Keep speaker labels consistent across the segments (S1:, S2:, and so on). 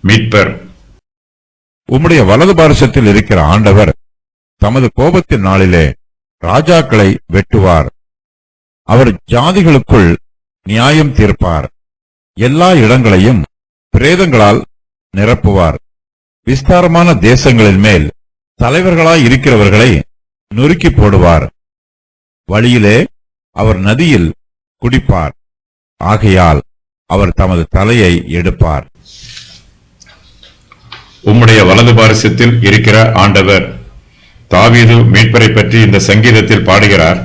S1: மீட்பர்.
S2: உம்முடைய வலது பாரசத்தில் இருக்கிற ஆண்டவர் தமது கோபத்தின் நாளிலே ராஜாக்களை வெட்டுவார். அவர் ஜாதிகளுக்குள் நியாயம் தீர்ப்பார். எல்லா இடங்களையும் பிரேதங்களால் நிரப்புவார். விஸ்தாரமான தேசங்களின் மேல் தலைவர்களாய் இருக்கிறவர்களை நொறுக்கி போடுவார். வழியிலே அவர் நதியில் குடிப்பார். ஆகையால் அவர் தமது தலையை எடுப்பார்.
S1: உம்முடைய வலது பாரசத்தில் இருக்கிற ஆண்டவர். தாவீது மீட்பரை பற்றி இந்த சங்கீதத்தில் பாடுகிறார்.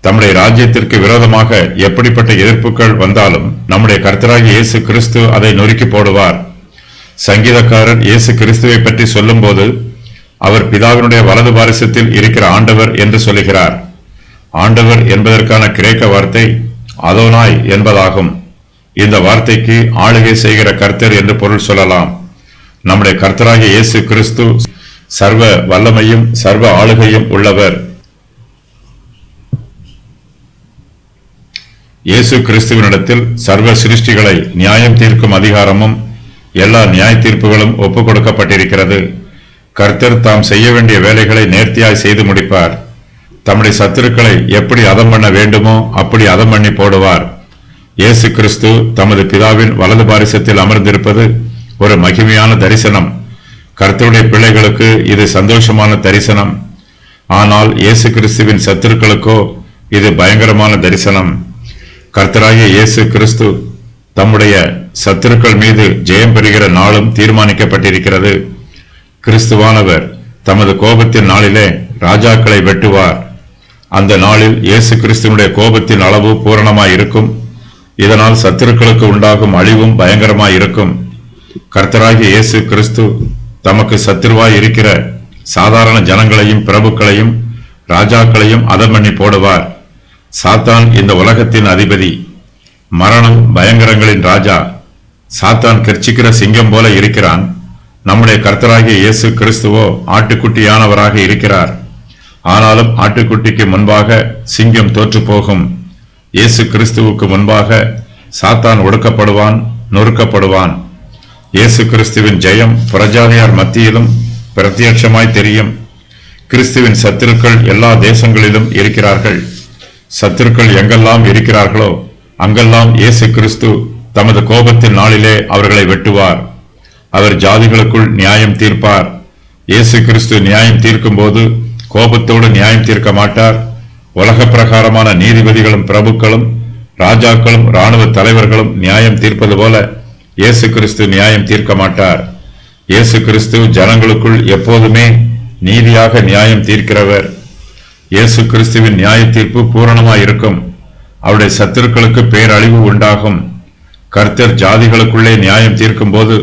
S1: தம்முடைய ராஜ்யத்திற்கு விரோதமாக எப்படிப்பட்ட எதிர்ப்புகள் வந்தாலும் நம்முடைய கர்த்தராகிய இயேசு கிறிஸ்து அதை நொறுக்கி போடுவார். சங்கீதக்காரர் இயேசு கிறிஸ்துவை பற்றி சொல்லும் போது அவர் பிதாவினுடைய வலது பாரசத்தில் இருக்கிற ஆண்டவர் என்று சொல்லுகிறார். ஆண்டவர் என்பதற்கான கிரேக்க வார்த்தை அதோனாய் என்பதாகும். இந்த வார்த்தைக்கு ஆளுகை செய்கிற கர்த்தர் என்று பொருள் சொல்லலாம். நம்முடைய கர்த்தராகிய இயேசு கிறிஸ்து சர்வ வல்லமையும் சர்வ ஆளுகையும் உள்ளவர். இயேசு கிறிஸ்துவினிடத்தில் சர்வ சிருஷ்டிகளை நியாயம் தீர்க்கும் அதிகாரமும் எல்லா நியாய தீர்ப்புகளும் ஒப்புக் கொடுக்கப்பட்டிருக்கிறது. கர்த்தர் தாம் செய்ய வேண்டிய வேலைகளை நேர்த்தியாய் செய்து முடிப்பார். தம்முடைய சத்துருக்களை எப்படி அதம் பண்ண வேண்டுமோ அப்படி அதம் பண்ணி போடுவார். இயேசு கிறிஸ்து தமது பிதாவின் வலது பாரிசத்தில் அமர்ந்திருப்பது ஒரு மகிமையான தரிசனம். கர்த்தருடைய பிள்ளைகளுக்கு இது சந்தோஷமான தரிசனம். ஆனால் இயேசு கிறிஸ்துவின் சத்துருக்களுக்கோ இது பயங்கரமான தரிசனம். கர்த்தராகிய இயேசு கிறிஸ்து தம்முடைய சத்துருக்கள் மீது ஜெயம் பெறுகிற நாளும் தீர்மானிக்கப்பட்டிருக்கிறது. கிறிஸ்துவானவர் தமது கோபத்தின் நாளிலே ராஜாக்களை வெட்டுவார். அந்த நாளில் இயேசு கிறிஸ்துவனுடைய கோபத்தின் அளவு பூரணமாயிருக்கும். இதனால் சத்துருக்களுக்கு உண்டாகும் அழிவும் பயங்கரமாயிருக்கும். கர்த்தராகிய இயேசு கிறிஸ்து தமக்கு சத்துருவாய் இருக்கிற சாதாரண ஜனங்களையும் பிரபுக்களையும் ராஜாக்களையும் அதம் பண்ணி போடுவார். சாத்தான் இந்த உலகத்தின் அதிபதி, மரணம் பயங்கரங்களின் ராஜா. சாத்தான் கர்ச்சிக்கிற சிங்கம் போல இருக்கிறான். நம்முடைய கர்த்தராகிய இயேசு கிறிஸ்துவோ ஆட்டுக்குட்டியானவராக இருக்கிறார். ஆனாலும் ஆட்டுக்குட்டிக்கு முன்பாக சிங்கம் தோற்று போகும். இயேசு கிறிஸ்துவுக்கு முன்பாக சாத்தான் ஒடுக்கப்படுவான், நொறுக்கப்படுவான். இயேசு கிறிஸ்துவின் ஜெயம் புறஜாதியார் மத்தியிலும் பிரத்யட்சமாய் தெரியும். கிறிஸ்துவின் சத்துருக்கள் எல்லா தேசங்களிலும் இருக்கிறார்கள். சத்துருக்கள் எங்கெல்லாம் இருக்கிறார்களோ அங்கெல்லாம் இயேசு கிறிஸ்து தமது கோபத்தின் நாளிலே அவர்களை வெட்டுவார். அவர் ஜாதிகளுக்குள் நியாயம் தீர்ப்பார். இயேசு கிறிஸ்து நியாயம் தீர்க்கும் போது கோபத்தோடு நியாயம் தீர்க்க மாட்டார். உலக பிரகாரமான நீதிபதிகளும் பிரபுக்களும் ராஜாக்களும் இராணுவ தலைவர்களும் நியாயம் தீர்ப்பது போல இயேசு கிறிஸ்து நியாயம் தீர்க்க மாட்டார். இயேசு கிறிஸ்து ஜனங்களுக்குள் எப்போதுமே நீதியாக நியாயம் தீர்க்கிறவர். இயேசு கிறிஸ்துவின் நியாய தீர்ப்பு பூரணமாயிருக்கும். அவருடைய சத்துருக்களுக்கு பேரழிவு உண்டாகும். கர்த்தர் ஜாதிகளுக்குள்ளே நியாயம் தீர்க்கும் போது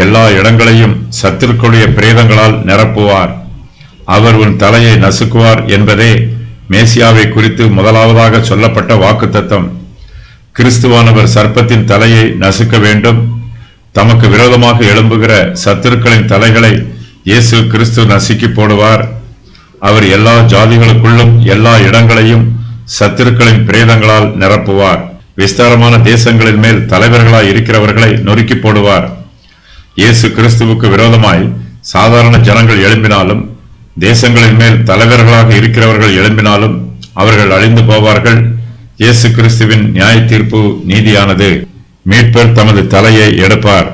S1: எல்லா இடங்களையும் சத்துருக்களுடைய பிரேதங்களால் நிரப்புவார். அவர் உன் தலையை நசுக்குவார் என்பதே மேசியாவை குறித்து முதலாவதாக சொல்லப்பட்ட வாக்குத்தத்தம். கிறிஸ்துவானவர் சர்ப்பத்தின் தலையை நசுக்க வேண்டும். தமக்கு விரோதமாக எழும்புகிற சத்துருக்களின் தலைகளை இயேசு கிறிஸ்து நசுக்கி போடுவார். அவர் எல்லா ஜாதிகளுக்குள்ளும் எல்லா இடங்களையும் சத்துருக்களின் பிரேதங்களால் நிரப்புவார். விஸ்தாரமான தேசங்களின் மேல் தலைவர்களாய் இருக்கிறவர்களை நொறுக்கி போடுவார். இயேசு கிறிஸ்துவுக்கு விரோதமாய் சாதாரண ஜனங்கள் எழும்பினாலும் தேசங்களின் மேல் தலைவர்களாக இருக்கிறவர்கள் எழும்பினாலும் அவர்கள் அழிந்து போவார்கள். இயேசு கிறிஸ்துவின் நியாய தீர்ப்பு நீதியானது. மீட்பர் தமது தலையை எடுப்பார்.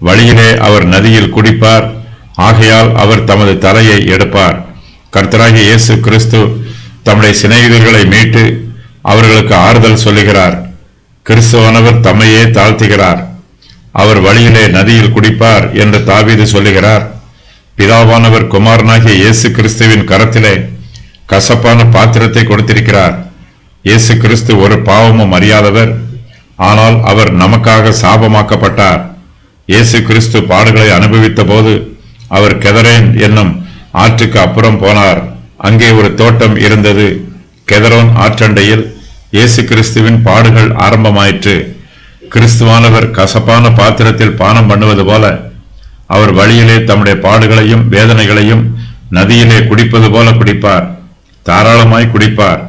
S1: வழியிலே அவர் நதியில் குடிப்பார். ஆகையால் அவர் தமது தலையை எடுப்பார். கர்த்தராகிய இயேசு கிறிஸ்து தம்முடைய சிநேகிதர்களை மீட்டு அவர்களுக்கு ஆறுதல் சொல்லுகிறார். கிறிஸ்துவானவர் தம்மையே தாழ்த்துகிறார். அவர் வழியிலே நதியில் குடிப்பார் என்று தாவீது சொல்லுகிறார். பிதாவானவர் குமாரனாகிய இயேசு கிறிஸ்துவின் கரத்திலே கசப்பான பாத்திரத்தை கொடுத்திருக்கிறார். இயேசு கிறிஸ்து ஒரு பாவமும் அறியாதவர். ஆனால் அவர் நமக்காக சாபமாக்கப்பட்டார். இயேசு கிறிஸ்து பாடுகளை அனுபவித்த போது அவர் கெதரேன் என்னும் ஆற்றுக்கு அப்புறம் போனார். அங்கே ஒரு தோட்டம் இருந்தது. கெதரோன் ஆற்றண்டையில் இயேசு கிறிஸ்துவின் பாடுகள் ஆரம்பமாயிற்று. கிறிஸ்துவானவர் கசப்பான பாத்திரத்தில் பானம் பண்ணுவது போல அவர் வழியிலே தம்முடைய பாடுகளையும் வேதனைகளையும் நதியிலே குடிப்பது போல குடிப்பார். தாராளமாய் குடிப்பார்.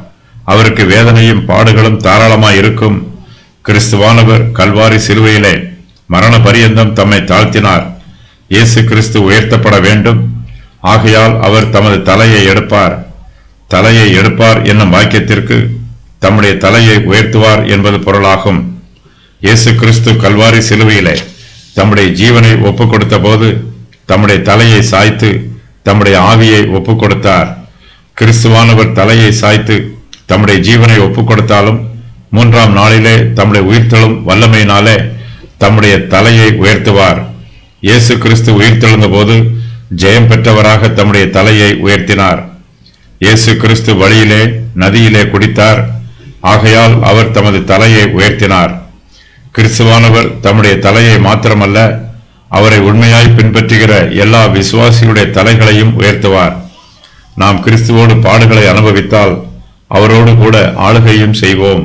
S1: அவருக்கு வேதனையும் பாடுகளும் தாராளமாய் இருக்கும். கிறிஸ்துவானவர் கல்வாரி சிலுவையிலே மரண பரியந்தம் தம்மை தாழ்த்தினார். இயேசு கிறிஸ்து உயர்த்தப்பட வேண்டும். ஆகையால் அவர் தமது தலையை எடுப்பார். தலையை எடுப்பார் என்னும் வாக்கியத்திற்கு தம்முடைய தலையை உயர்த்துவார் என்பது பொருளாகும். இயேசு கிறிஸ்து கல்வாரி சிலுவையிலே தம்முடைய ஜீவனை ஒப்புக் கொடுத்த போது தம்முடைய தலையை சாய்த்து தம்முடைய ஆவியை ஒப்புக் கொடுத்தார். கிறிஸ்துவானவர் தலையை சாய்த்து தம்முடைய ஜீவனை ஒப்புக் கொடுத்தாலும் 3ஆம் நாளிலே தம்முடைய உயிர்த்தெழும் வல்லமையினாலே தம்முடைய தலையை உயர்த்துவார். இயேசு கிறிஸ்து உயிர்த்தெழுந்த போது ஜெயம் பெற்றவராக தம்முடைய தலையை உயர்த்தினார். இயேசு கிறிஸ்து வழியிலே நதியிலே குடித்தார். ஆகையால் அவர் தமது தலையை உயர்த்தினார். கிறிஸ்துவானவர் தம்முடைய தலையை மாத்திரமல்ல, அவரை உண்மையாய் பின்பற்றுகிற எல்லா விசுவாசிகளுடைய தலைகளையும் உயர்த்துவார். நாம் கிறிஸ்துவோடு பாடுகளை அனுபவித்தால் அவரோடு கூட ஆளுகையும் செய்வோம்.